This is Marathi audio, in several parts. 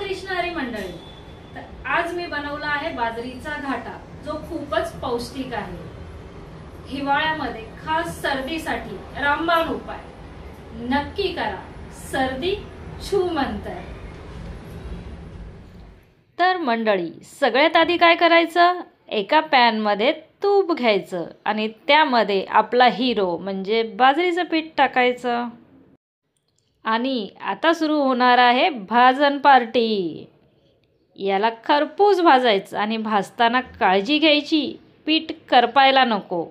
कृष्ण हरी मंडळी. तर आज मी बनवला आहे बाजरीचा घाटा, जो खूपच पौष्टिक आहे. हिवाळ्यामध्ये खास सर्दीसाठी रामबाण उपाय नक्की करा. सर्दी छू मंतर. तर मंडळी, सगळ्यात आधी काय करायचं, एका पॅन मध्ये तूप घ्यायचं आणि त्यामध्ये आपला हिरो म्हणजे बाजरीचं पीठ टाकायचं. आणि आता सुरू होणार आहे भाजन पार्टी. याला खरपूस भाजायचं आणि भाजताना काळजी घ्यायची, पीठ करपायला नको,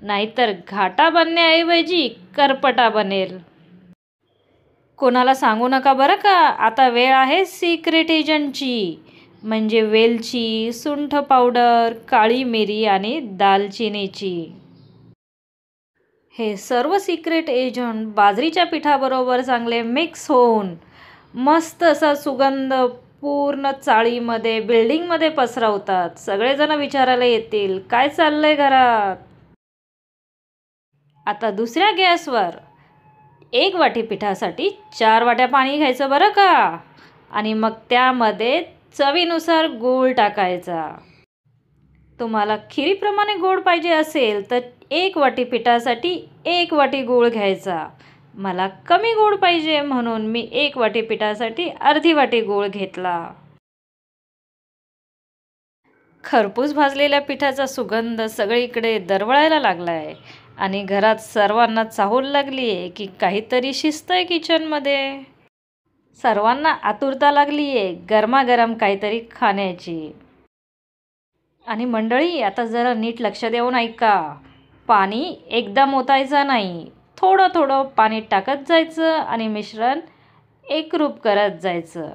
नाहीतर घाटा बनण्याऐवजी करपटा बनेल. कोणाला सांगू नका बरं का. आता वेळ आहे सिक्रेट एजंटची, म्हणजे वेलची, सुंठ पावडर, काळी मिरी आणि दालचिनीची. हे सर्व सिक्रेट एजंट बाजरीच्या पिठाबरोबर चांगले मिक्स होऊन मस्त असा सुगंध पूर्ण चाळीमध्ये, बिल्डिंगमध्ये पसरवतात. सगळेजण विचारायला येतील, काय चाललंय घरात. आता दुसऱ्या गॅसवर 1 वाटी पिठासाठी 4 वाट्या पाणी घ्यायचं बरं का. आणि मग त्यामध्ये चवीनुसार गूळ टाकायचा. तुम्हाला खिरीप्रमाणे गोड पाहिजे असेल तर 1 वाटी पिठासाठी 1 वाटी गूळ घ्यायचा. मला कमी गोड पाहिजे म्हणून मी 1 वाटी पिठासाठी अर्धी वाटी गूळ घेतला. खरपूस भाजलेल्या पिठाचा सुगंध सगळीकडे दरवळायला लागलाय आणि घरात सर्वांना चाहूल लागलीये की काहीतरी शिजतंय किचनमध्ये. सर्वांना आतुरता लागलीये गरमागरम काहीतरी खाण्याची. आणि मंडळी, आता जरा नीट लक्ष देऊन ऐका. पाणी एकदम ओतायचं नाही, थोडं थोडं पाणी टाकत जायचं आणि मिश्रण एकरूप करत जायचं.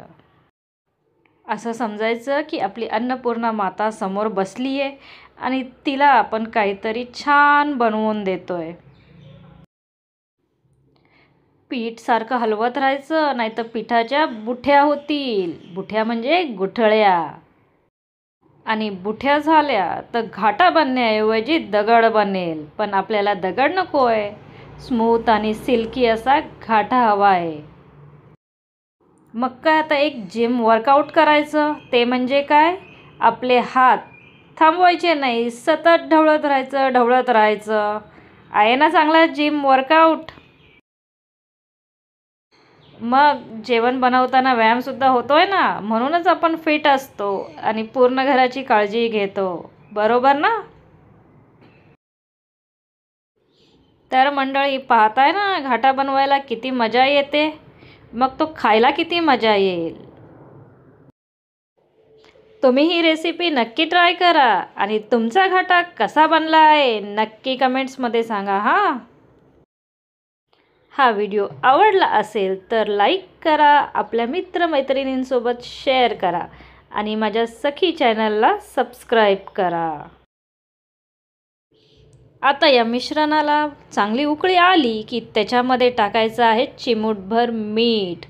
असं समजायचं की आपली अन्नपूर्णा माता समोर बसली आहे आणि तिला आपण काहीतरी छान बनवून देतोय. पीठ सारखं हलवत राहायचं, नाहीतर पिठाच्या बुठ्या होतील. बुठ्या म्हणजे गुठळ्या. आणि बुठ्या झाल्या तर घाटा बनण्याऐवजी दगड बनेल. पण आपल्याला दगड नको आहे, स्मूथ आणि सिल्की असा घाटा हवा आहे. मग काय, आता एक जिम वर्कआउट करायचं. ते म्हणजे काय, आपले हात थांबवायचे नाही, सतत ढवळत राहायचं. आहे ना चांगला जिम वर्कआउट. मग जेवण बनवताना व्यायामसुद्धा होतोय ना, म्हणूनच आपण फिट असतो आणि पूर्ण घराची काळजी घेतो, बरोबर ना. तर मंडळी, पाहताय ना घाटा बनवायला किती मजा येते, मग तो खायला किती मजा येईल. तुम्ही ही रेसिपी नक्की ट्राय करा आणि तुमचा घाटा कसा बनला आहे नक्की कमेंट्समध्ये सांगा. हा व्हिडिओ आवडला असेल तर लाईक करा, आपल्या मित्रमैत्रिणींसोबत शेअर करा आणि माझ्या सखी चॅनलला सबस्क्राईब करा. आता या मिश्रणाला चांगली उकळी आली की त्याच्यामध्ये टाकायचं आहे चिमूटभर मीठ.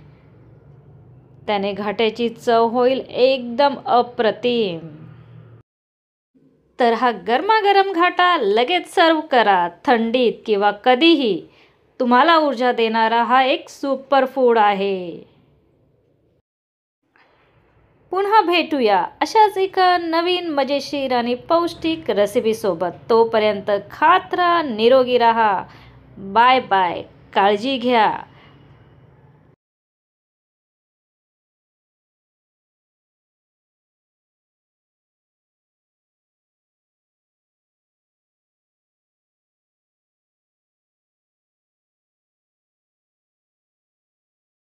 त्याने घाट्याची चव होईल एकदम अप्रतिम. तर हा गरमागरम घाटा लगेच सर्व करा. थंडीत किंवा कधीही तुम्हाला ऊर्जा देणारा हा एक सुपर फूड आहे. पुन्हा भेटूया अशाच एका नवीन मजेशीर आणि पौष्टिक रेसिपीसोबत. तोपर्यंत खात राहा, निरोगी राहा. Bye bye. काळजी घ्या.